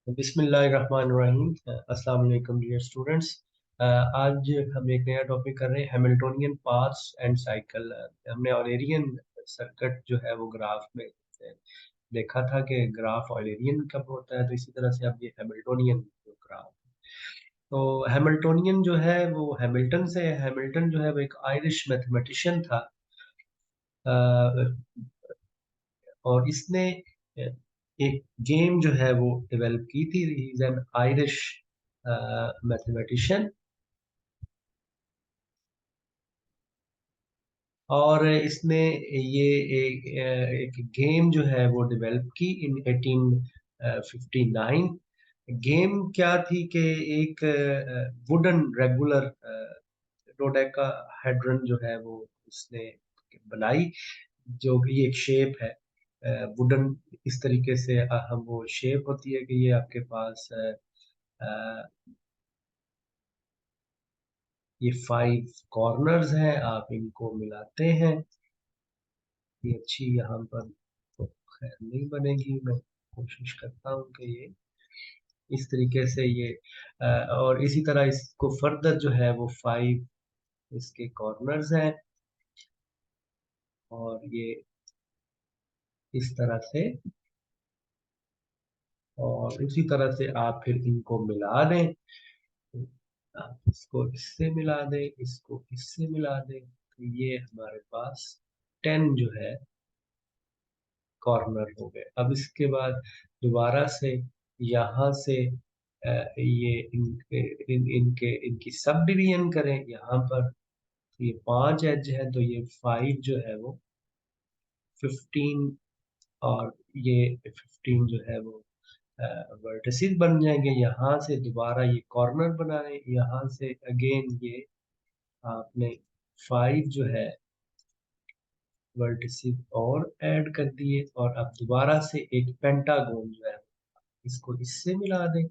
बिस्मिल्लाहिर्रहमानिर्रहीम। अस्सलाम वालेकुम डियर स्टूडेंट्स। आज हम एक नया टॉपिक कर रहे हैं, हैमिल्टोनियन पाथ्स एंड साइकिल। हमने ऑयलेरियन सर्किट जो है वो ग्राफ में देखा था कि ग्राफ ऑयलेरियन कब होता है, तो इसी तरह से अब ये हैमिल्टोनियन जो ग्राफ। तो हैमिल्टोनियन जो है वो हैमिल्टन से है। हैमिल्टन जो है वो एक आयरिश मैथमेटिशियन था, अ, और इसने एक गेम जो है वो डेवलप की थी। He is an Irish mathematician, और इसने ये एक गेम जो है वो डेवलप की इन 1859। गेम क्या थी कि एक वुडन रेगुलर डोडेकाहेड्रन जो है वो उसने बनाई, जो कि एक शेप है वुडन। इस तरीके से हम वो शेप होती है कि ये आपके पास अ, ये 5 कॉर्नर्स हैं, आप इनको मिलाते हैं। ये अच्छी यहाँ पर तो खैर नहीं बनेगी, मैं कोशिश करता हूँ कि ये इस तरीके से ये और इसी तरह इसको फर्दर जो है वो 5 इसके कॉर्नर्स हैं, और ये इस तरह से, और उसी तरह से आप फिर इनको मिला दें। आप इसको इससे मिला दें, इसको इससे मिला दें, तो ये हमारे पास 10 जो है कॉर्नर हो गए। अब इसके बाद दोबारा से यहाँ से ये इनकी सब डिवीजन करें यहाँ पर। ये 5 एज है, तो ये 5 जो है वो 15, और ये 15 जो है वो वर्टिसेस बन जाएंगे। यहाँ से दोबारा ये कॉर्नर बनाए, यहाँ से अगेन ये आपने 5 जो है वर्टिसेस और ऐड कर दिए, और अब दोबारा से एक पेंटागोन जो है इसको इससे मिला दें,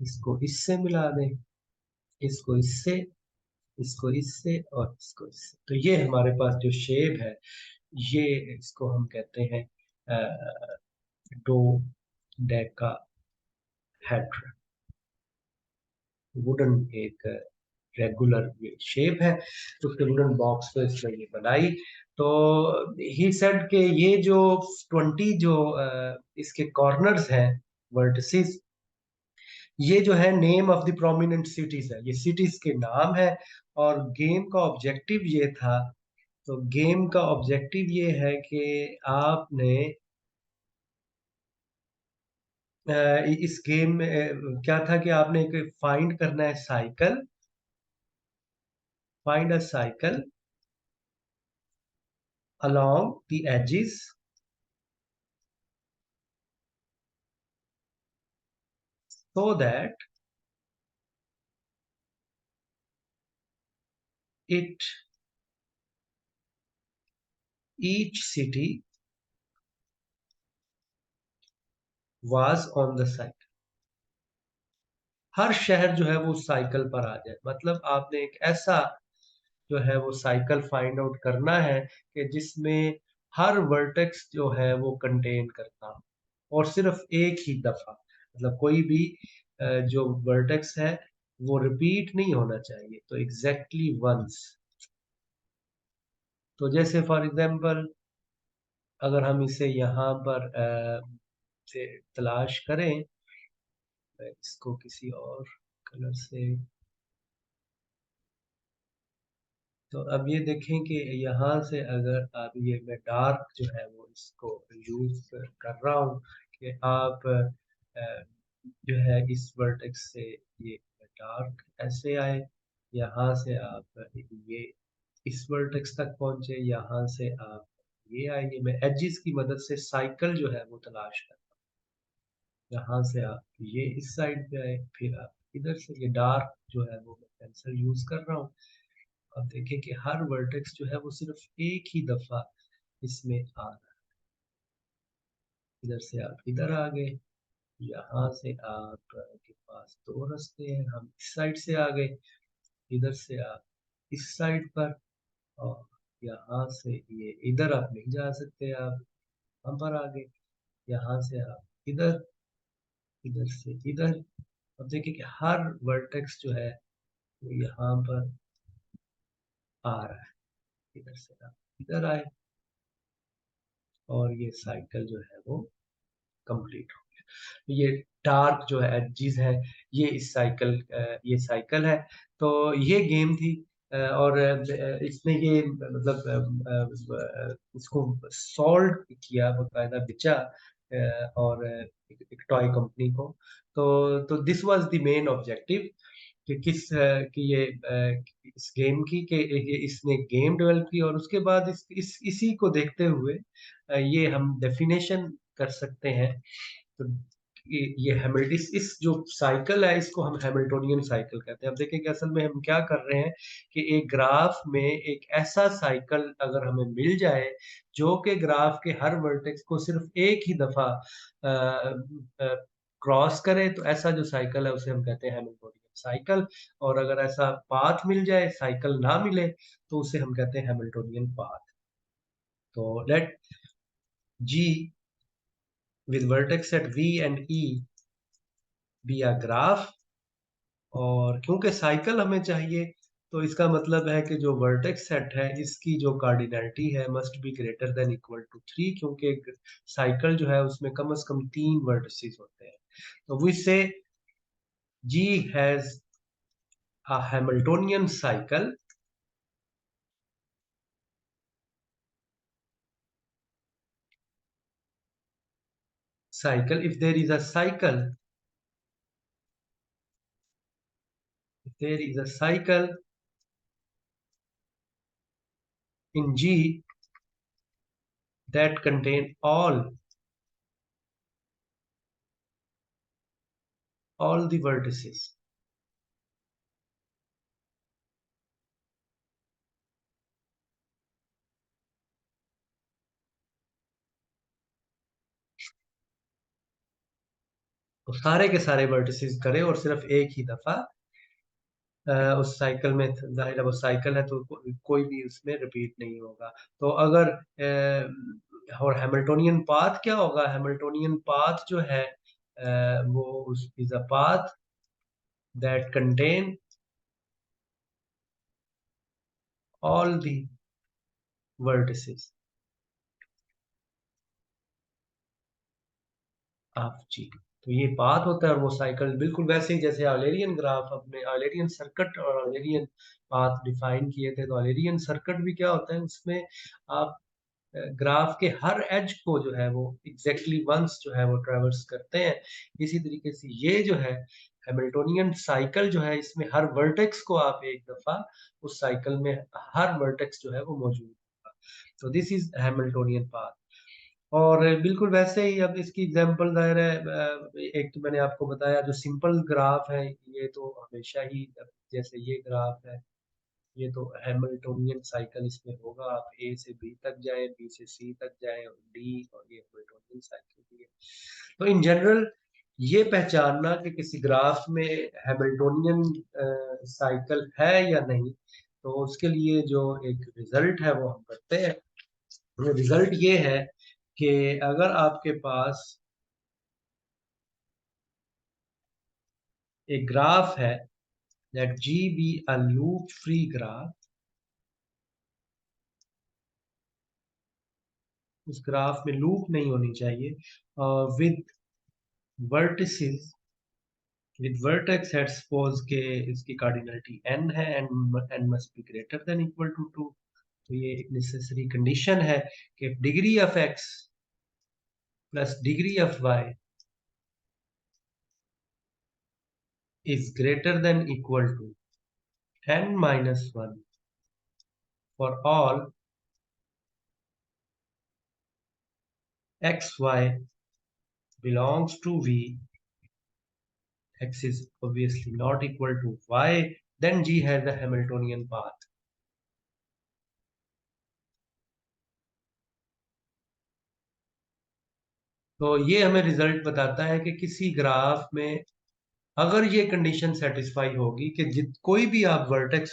इसको इससे मिला दें, इसको इससे, इसको इससे, और इसको इससे। तो ये हमारे पास जो शेप है, ये इसको हम कहते हैं डो डेका हेड्रन। वुडन एक रेगुलर शेप है, तो उसके वुडन बॉक्स पे इसने ये बनाई। तो ही सेड कि ये जो 20 जो इसके कॉर्नर्स हैं, वर्टिसेस, ये जो है name of the prominent cities है, ये सिटीज के नाम है। और गेम का ऑब्जेक्टिव ये था, तो गेम का ऑब्जेक्टिव ये है कि आपने इस गेम में क्या था कि आपने एक फाइंड करना है cycle, find a cycle along the edges so that it each city was on the cycle। हर शहर जो है वो साइकिल पर आ जाए, मतलब आपने एक ऐसा जो है वो साइकिल फाइंड आउट करना है कि जिसमें हर वर्टेक्स जो है वो कंटेन करता हो, और सिर्फ एक ही दफा, मतलब कोई भी जो वर्टेक्स है वो रिपीट नहीं होना चाहिए, तो एग्जैक्टली वंस। तो जैसे फॉर एग्जांपल अगर हम इसे यहाँ पर से तलाश करें, इसको किसी और कलर से, तो अब ये देखें कि यहाँ से अगर आप, ये मैं डार्क जो है वो इसको यूज कर रहा हूँ कि आप जो है इस वर्टेक्स से ये डार्क ऐसे आए, यहाँ से आप ये इस वर्टेक्स तक पहुंचे, यहाँ से आप ये आएंगे। मैं एजिस की मदद से साइकिल जो है वो तलाश कर, यहाँ से आप ये इस साइड पे आए, फिर आप इधर से ये डार्क जो है वो मैं पेंसिल यूज कर रहा हूँ। अब देखें कि हर वर्टेक्स जो है वो सिर्फ एक ही दफा इसमें आ रहा है। इधर से आप इधर आ गए, यहाँ से आप के पास 2 रास्ते हैं, हम इस साइड से आ गए, इधर से आप इस साइड पर, और यहाँ से ये इधर आप नहीं जा सकते, आप हम पर आ गए, यहाँ से आप इधर, इधर से इधर। अब देखिए कि हर वर्टेक्स जो है वो यहाँ पर आ रहा है, इधर से आप इधर आए और ये साइकिल जो है वो कंप्लीट हो गया। ये डार्क जो है एडजेस है, ये इस साइकिल ये साइकिल है। तो ये गेम थी और इसमें ये मतलब इसको सॉल्व किया बकायदा बेचा और एक टॉय कंपनी को। तो this was the main objective कि कि ये इस गेम की कि ये इसने गेम डेवलप की और उसके बाद इसी को देखते हुए ये हम डेफिनेशन कर सकते हैं। तो ये इस जो साइकिल है इसको हम हैमिल्टोनियन साइकिल कहते हैं। अब देखिए कि असल में हम क्या कर रहे हैं कि एक ग्राफ में एक ऐसा साइकिल अगर हमें मिल जाए जो कि ग्राफ के हर वर्टेक्स को सिर्फ एक ही दफा क्रॉस करे, तो ऐसा जो साइकिल है उसे हम कहते हैं हैमिल्टोनियन साइकिल। और अगर ऐसा पाथ मिल जाए, साइकिल ना मिले, तो उसे हम कहते हैं हैमिल्टोनियन पाथ। तो late G with vertex at V and E be a graph। और क्योंकि साइकिल हमें चाहिए, तो इसका मतलब है कि जो वर्टेक्स सेट है इसकी जो कार्डिनैलिटी है must be greater than equal to 3, क्योंकि साइकिल जो है उसमें कम से कम 3 वर्टिसेस होते हैं। तो वी से G has a Hamiltonian cycle if there is a cycle, if there is a cycle in G that contain all the vertices। तो सारे के सारे वर्टिसेस करे और सिर्फ एक ही दफा उस साइकिल में, जाहिर है वो साइकिल है तो कोई भी उसमें रिपीट नहीं होगा। तो अगर और हैमिल्टोनियन पाथ क्या होगा? हैमिल्टोनियन पाथ जो है वो is a path that contain all the vertices of G. तो ये पाथ होता है और वो साइकिल बिल्कुल वैसे ही जैसे ऑयलेरियन ग्राफ, अपने ऑयलेरियन सर्किट और ऑयलेरियन पाथ डिफाइन किए थे। तो ऑयलेरियन सर्किट भी क्या होता है, उसमें आप ग्राफ के हर एज को जो है वो एग्जैक्टली वंस जो है वो ट्रेवर्स करते हैं। इसी तरीके से ये जो है हैमिल्टोनियन साइकिल जो है, इसमें हर वर्टेक्स को आप एक दफा उस साइकिल में हर वर्टेक्स जो है वो मौजूद होगा। तो दिस इज हैमिल्टोनियन पाथ। और बिल्कुल वैसे ही अब इसकी एग्जांपल ज़ाहिर है एक तो मैंने आपको बताया जो सिंपल ग्राफ है, ये तो हमेशा ही जैसे ये ग्राफ है, ये तो हैमिल्टोनियन साइकिल इसमें होगा। आप ए से बी तक जाएं, बी से सी तक जाएं, और डी, और ये हैमिल्टोनियन साइकिल भी है। तो इन जनरल ये पहचानना कि किसी ग्राफ में हैमिल्टोनियन साइकिल है या नहीं, तो उसके लिए जो एक रिजल्ट है वो हम करते हैं। रिजल्ट ये है कि अगर आपके पास एक ग्राफ है, let G be a loop free graph, उस ग्राफ में लूप नहीं होनी चाहिए, with vertices, with vertex at suppose के इसकी कार्डिनलिटी n है, N must be greater than equal to 2। तो ये एक नेसेसरी कंडीशन है कि degree of x plus degree of y is greater than equal to n minus 1 for all xy belongs to V, x is obviously not equal to y, then G has the Hamiltonian path। तो ये हमें result बताता है कि किसी graph में अगर ये कंडीशन सेटिस्फाई होगी कि जित कोई भी आप वर्टेक्स,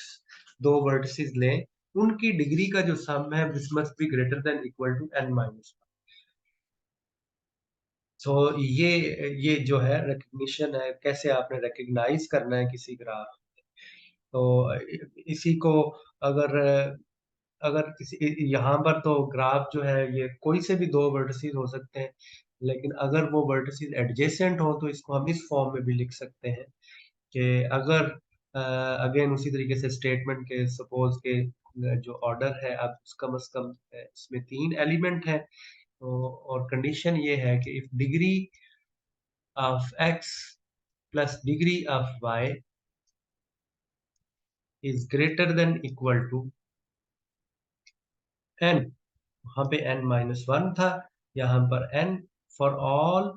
दो वर्टिसेस लें, उनकी डिग्री का जो सम है this must be greater than equal to n minus. So ये जो है रिकग्निशन है, कैसे आपने रिकग्नाइज़ करना है किसी ग्राफ। तो इसी को अगर अगर किसी यहाँ पर तो ग्राफ जो है ये कोई से भी 2 वर्टिसेस हो सकते हैं, लेकिन अगर वो वर्टिसेस एडजेसेंट हो तो इसको हम इस फॉर्म में भी लिख सकते हैं कि अगर अगेन उसी तरीके से स्टेटमेंट के सपोज़ के जो ऑर्डर है अब कम से कम इसमें 3 एलिमेंट हैं। तो और कंडीशन ये है कि if degree of x plus degree of y is greater than equal to n, वहां पे n माइनस वन था, यहाँ पर n for all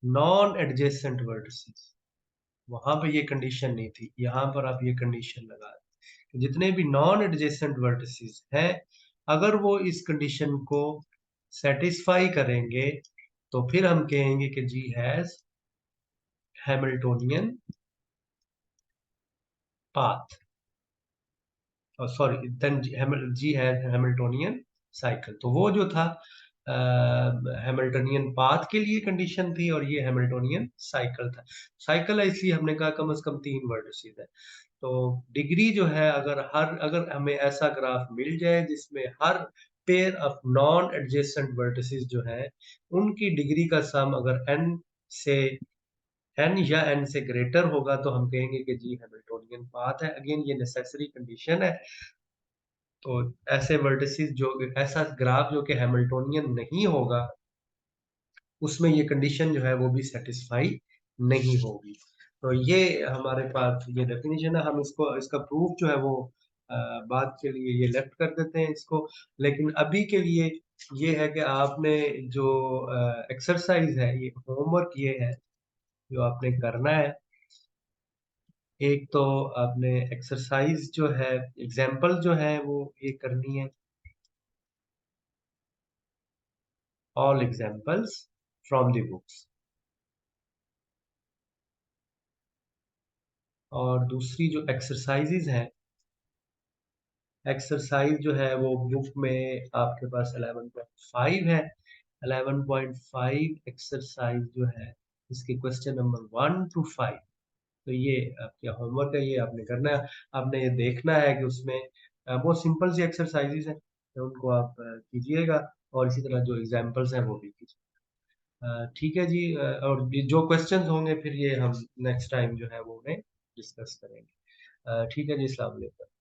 non adjacent vertices, वहां पे ये कंडीशन नहीं थी, यहाँ पर आप ये कंडीशन लगा दें। जितने भी नॉन एडजेसेंट वर्टिसेस हैं, अगर वो इस कंडीशन को सेटिस्फाई करेंगे तो फिर हम कहेंगे कि G has Hamiltonian path, sorry then G has Hamiltonian cycle. तो वो जो था हैमिल्टोनियन पाथ के लिए कंडीशन थी और ये हैमिल्टोनियन साइकिल था। साइकिल है इसलिए हमने कहा कम से कम 3 वर्टिसेस है। तो डिग्री जो है अगर हमें ऐसा ग्राफ मिल जाए जिसमें हर pair of non adjacent vertices जो है उनकी डिग्री का सम अगर से n या n से ग्रेटर होगा तो हम कहेंगे कि जी हैमिल्टोनियन पाथ है। अगेन ये नेसेसरी कंडीशन है। तो ऐसे वर्टिसेस जो ऐसा ग्राफ जो कि हैमिल्टोनियन नहीं होगा उसमें ये कंडीशन जो है वो भी सेटिस्फाई नहीं होगी। तो ये हमारे पास ये डेफिनेशन है। हम इसको इसका प्रूफ जो है वो बाद के लिए ये लेफ्ट कर देते हैं इसको। लेकिन अभी के लिए ये है कि आपने जो एक्सरसाइज है, ये होमवर्क ये है जो आपने करना है। एक तो आपने एक्सरसाइज जो है एग्जाम्पल जो है वो ये करनी है, all examples from the books. और दूसरी जो एक्सरसाइजेज हैं, एक्सरसाइज जो है वो बुक में आपके पास 11.5 है। 11.5 एक्सरसाइज जो है इसके क्वेश्चन नंबर 1 to 5। तो ये आपका होमवर्क है, ये आपने करना है। आपने ये देखना है कि उसमें बहुत सिंपल सी एक्सरसाइजेज हैं, तो उनको आप कीजिएगा और इसी तरह जो एग्जांपल्स हैं वो भी कीजिए। ठीक है जी। और ये जो क्वेश्चंस होंगे फिर ये हम नेक्स्ट टाइम जो है वो उन्हें डिस्कस करेंगे। ठीक है जी, अस्सलाम वालेकुम।